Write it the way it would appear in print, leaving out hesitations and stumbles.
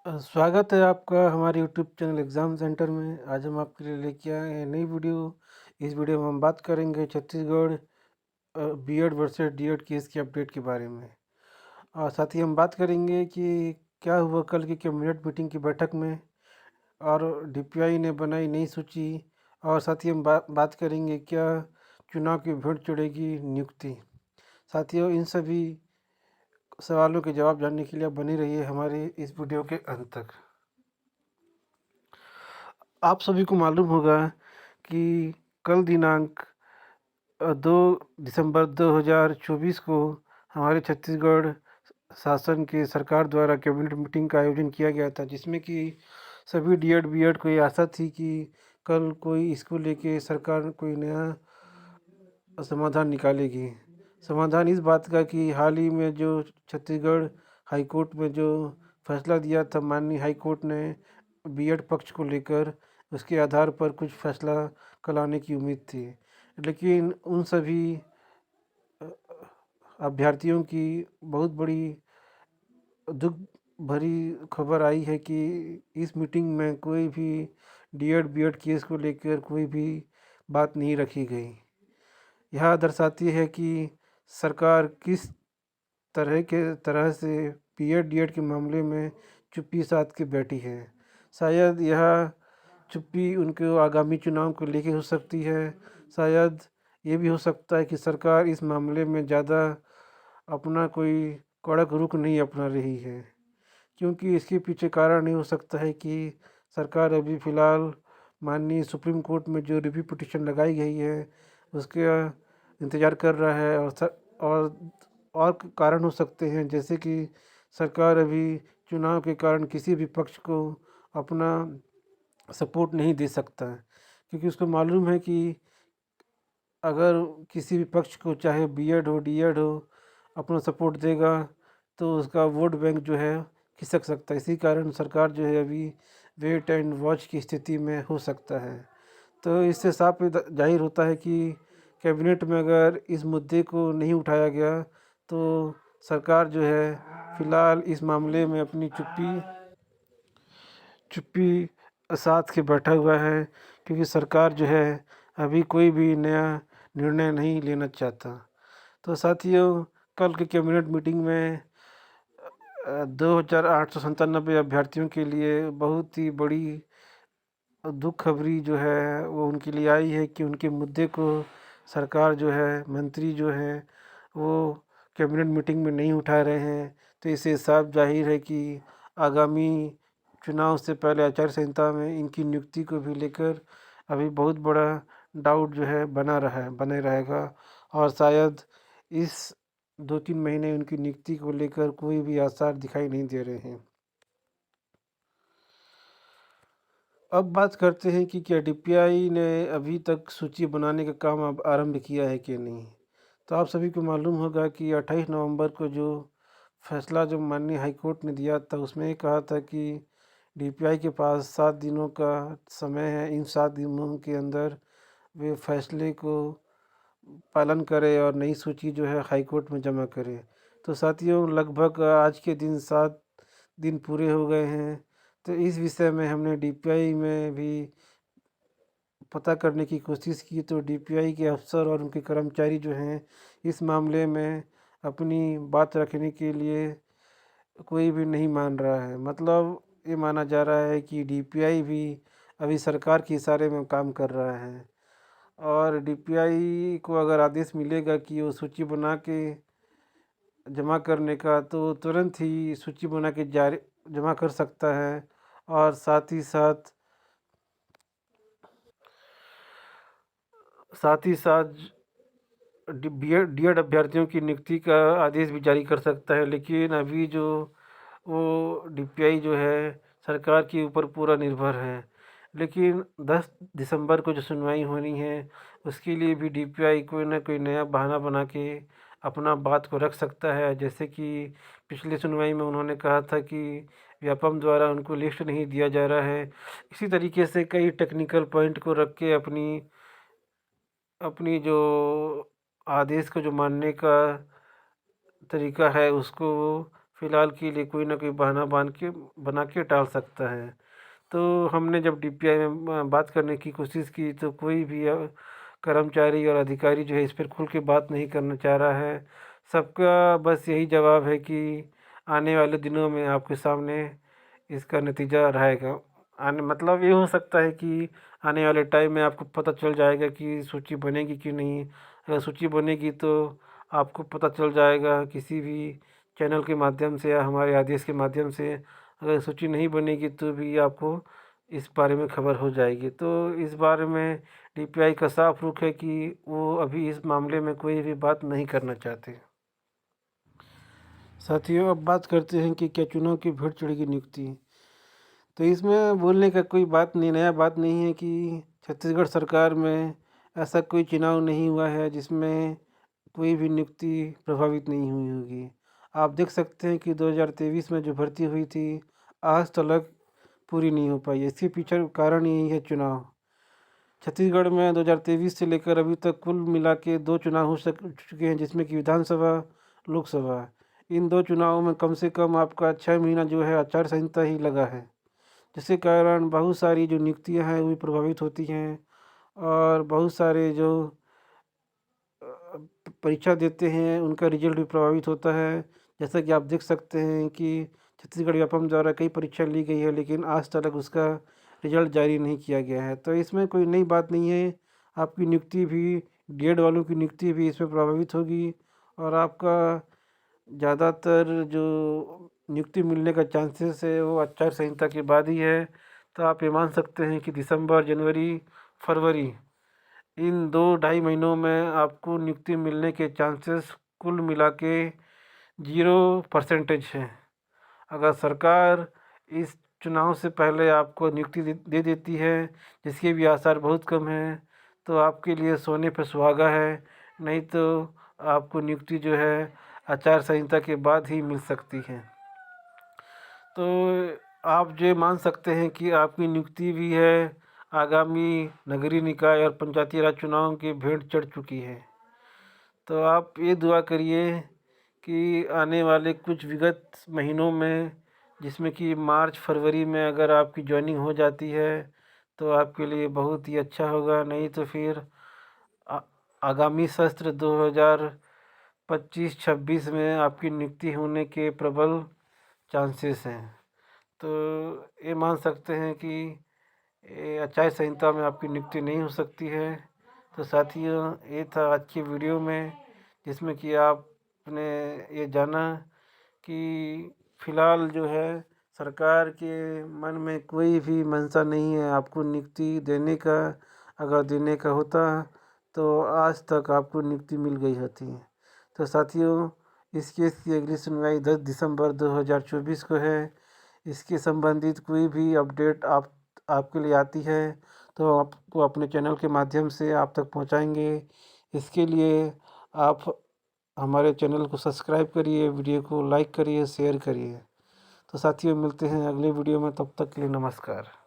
स्वागत है आपका हमारे यूट्यूब चैनल एग्ज़ाम सेंटर में। आज हम आपके लिए लेके आए हैं नई वीडियो। इस वीडियो में हम बात करेंगे Chhattisgarh BEd versus DEd case की अपडेट के बारे में। और साथ ही हम बात करेंगे कि क्या हुआ कल की कैबिनेट मीटिंग की बैठक में, और डीपीआई ने बनाई नई सूची। और साथ ही हम बात करेंगे क्या चुनाव की भेंट चढ़ेगी नियुक्ति। साथियों, इन सभी सवालों के जवाब जानने के लिए आप बने रहिए हमारे इस वीडियो के अंत तक। आप सभी को मालूम होगा कि कल दिनांक 2 दिसंबर 2024 को हमारे छत्तीसगढ़ शासन के सरकार द्वारा कैबिनेट मीटिंग का आयोजन किया गया था, जिसमें कि सभी डीएड बीएड को ये आशा थी कि कल कोई इसको लेके सरकार कोई नया समाधान निकालेगी। समाधान इस बात का कि हाल ही में जो छत्तीसगढ़ हाई कोर्ट में जो फैसला दिया था माननीय हाई कोर्ट ने बीएड पक्ष को लेकर, उसके आधार पर कुछ फैसला कल आने की उम्मीद थी। लेकिन उन सभी अभ्यर्थियों की बहुत बड़ी दुख भरी खबर आई है कि इस मीटिंग में कोई भी डीएड बीएड केस को लेकर कोई भी बात नहीं रखी गई। यह दर्शाती है कि सरकार किस तरह से बीएड डीएड के मामले में चुप्पी साध के बैठी है। शायद यह चुप्पी उनके आगामी चुनाव को लेके हो सकती है। शायद ये भी हो सकता है कि सरकार इस मामले में ज़्यादा अपना कोई कड़क रुख नहीं अपना रही है, क्योंकि इसके पीछे कारण ये हो सकता है कि सरकार अभी फ़िलहाल माननीय सुप्रीम कोर्ट में जो रिव्यू पिटीशन लगाई गई है उसके इंतज़ार कर रहा है। और कारण हो सकते हैं, जैसे कि सरकार अभी चुनाव के कारण किसी भी पक्ष को अपना सपोर्ट नहीं दे सकता, क्योंकि उसको मालूम है कि अगर किसी भी पक्ष को चाहे बीएड हो डीएड हो अपना सपोर्ट देगा तो उसका वोट बैंक जो है खिसक सकता है। इसी कारण सरकार जो है अभी वेट एंड वॉच की स्थिति में हो सकता है। तो इससे साफ जाहिर होता है कि कैबिनेट में अगर इस मुद्दे को नहीं उठाया गया तो सरकार जो है फ़िलहाल इस मामले में अपनी चुप्पी चुप्पी साध के बैठा हुआ है, क्योंकि सरकार जो है अभी कोई भी नया निर्णय नहीं लेना चाहता। तो साथियों, कल की कैबिनेट मीटिंग में 2897 अभ्यर्थियों के लिए बहुत ही बड़ी दुख खबरी जो है वो उनके लिए आई है कि उनके मुद्दे को सरकार जो है मंत्री जो हैं वो कैबिनेट मीटिंग में नहीं उठा रहे हैं। तो इससे साफ जाहिर है कि आगामी चुनाव से पहले आचार संहिता में इनकी नियुक्ति को भी लेकर अभी बहुत बड़ा डाउट जो है बने रहेगा। और शायद इस 2-3 महीने उनकी नियुक्ति को लेकर कोई भी आसार दिखाई नहीं दे रहे हैं। अब बात करते हैं कि क्या डीपीआई ने अभी तक सूची बनाने का काम अब आरंभ किया है कि नहीं। तो आप सभी को मालूम होगा कि 28 नवंबर को जो फैसला जो माननीय हाई कोर्ट ने दिया था उसमें ये कहा था कि डीपीआई के पास 7 दिनों का समय है। इन 7 दिनों के अंदर वे फैसले को पालन करे और नई सूची जो है हाई कोर्ट में जमा करे। तो साथियों, लगभग आज के दिन 7 दिन पूरे हो गए हैं। तो इस विषय में हमने डीपीआई में भी पता करने की कोशिश की, तो डीपीआई के अफ़सर और उनके कर्मचारी जो हैं इस मामले में अपनी बात रखने के लिए कोई भी नहीं मान रहा है। मतलब ये माना जा रहा है कि डीपीआई भी अभी सरकार के इशारे में काम कर रहा है, और डीपीआई को अगर आदेश मिलेगा कि वो सूची बना के जमा करने का, तो तुरंत ही सूची बना के जारी जमा कर सकता है। और साथ ही साथ बीएड डीएड अभ्यर्थियों की नियुक्ति का आदेश भी जारी कर सकता है। लेकिन अभी जो वो डीपीआई जो है सरकार के ऊपर पूरा निर्भर है। लेकिन 10 दिसंबर को जो सुनवाई होनी है उसके लिए भी डीपीआई कोई ना कोई नया बहाना बना के अपना बात को रख सकता है। जैसे कि पिछली सुनवाई में उन्होंने कहा था कि व्यापम द्वारा उनको लिस्ट नहीं दिया जा रहा है। इसी तरीके से कई टेक्निकल पॉइंट को रख के अपनी अपनी जो आदेश को जो मानने का तरीका है उसको फ़िलहाल के लिए कोई ना कोई बहाना बना के टाल सकता है। तो हमने जब डीपीआई में बात करने की कोशिश की तो कोई भी कर्मचारी और अधिकारी जो है इस पर खुल के बात नहीं करना चाह रहा है। सबका बस यही जवाब है कि आने वाले दिनों में आपके सामने इसका नतीजा रहेगा। आने मतलब ये हो सकता है कि आने वाले टाइम में आपको पता चल जाएगा कि सूची बनेगी कि नहीं। अगर सूची बनेगी तो आपको पता चल जाएगा किसी भी चैनल के माध्यम से या हमारे आदेश के माध्यम से। अगर सूची नहीं बनेगी तो भी आपको इस बारे में खबर हो जाएगी। तो इस बारे में डीपीआई का साफ रुख है कि वो अभी इस मामले में कोई भी बात नहीं करना चाहते। साथियों, अब बात करते हैं कि क्या चुनाव की भेंट चढ़ेगी नियुक्ति। तो इसमें बोलने का कोई नया बात नहीं है कि छत्तीसगढ़ सरकार में ऐसा कोई चुनाव नहीं हुआ है जिसमें कोई भी नियुक्ति प्रभावित नहीं हुई होगी। आप देख सकते हैं कि 2023 में जो भर्ती हुई थी आज तक पूरी नहीं हो पाई। इसके पीछे कारण यही है चुनाव। छत्तीसगढ़ में 2023 से लेकर अभी तक कुल मिला के 2 चुनाव हो चुके हैं, जिसमें कि विधानसभा, लोकसभा। इन 2 चुनावों में कम से कम आपका 6 महीना जो है आचार संहिता ही लगा है, जिसके कारण बहुत सारी जो नियुक्तियां हैं वो भी प्रभावित होती हैं और बहुत सारे जो परीक्षा देते हैं उनका रिजल्ट भी प्रभावित होता है। जैसा कि आप देख सकते हैं कि छत्तीसगढ़ व्यापम द्वारा कई परीक्षा ली गई है लेकिन आज तक उसका रिजल्ट जारी नहीं किया गया है। तो इसमें कोई नई बात नहीं है। आपकी नियुक्ति भी, डीएड वालों की नियुक्ति भी इसमें प्रभावित होगी और आपका ज़्यादातर जो नियुक्ति मिलने का चांसेस है वो आचार संहिता के बाद ही है। तो आप ये मान सकते हैं कि दिसंबर, जनवरी, फरवरी इन 2-2.5 महीनों में आपको नियुक्ति मिलने के चांसेस कुल मिला के 0% है। अगर सरकार इस चुनाव से पहले आपको नियुक्ति दे देती है, जिसके भी आसार बहुत कम हैं, तो आपके लिए सोने पर सुहागा है। नहीं तो आपको नियुक्ति जो है आचार संहिता के बाद ही मिल सकती है। तो आप ये मान सकते हैं कि आपकी नियुक्ति भी है आगामी नगरीय निकाय और पंचायती राज चुनाव की भेंट चढ़ चुकी है। तो आप ये दुआ करिए कि आने वाले कुछ विगत महीनों में, जिसमें कि मार्च फरवरी में अगर आपकी जॉइनिंग हो जाती है तो आपके लिए बहुत ही अच्छा होगा। नहीं तो फिर आगामी सत्र 2025-26 में आपकी नियुक्ति होने के प्रबल चांसेस हैं। तो ये मान सकते हैं कि आचार संहिता में आपकी नियुक्ति नहीं हो सकती है। तो साथियों, ये था आज की वीडियो में, जिसमें कि आपने ये जाना कि फ़िलहाल जो है सरकार के मन में कोई भी मंशा नहीं है आपको नियुक्ति देने का। अगर देने का होता तो आज तक आपको नियुक्ति मिल गई होती। तो साथियों, इस केस की अगली सुनवाई 10 दिसंबर 2024 को है। इसके संबंधित कोई भी अपडेट आपके लिए आती है तो आपको अपने चैनल के माध्यम से आप तक पहुंचाएंगे। इसके लिए आप हमारे चैनल को सब्सक्राइब करिए, वीडियो को लाइक करिए, शेयर करिए। तो साथियों, मिलते हैं अगले वीडियो में, तब तक के लिए नमस्कार।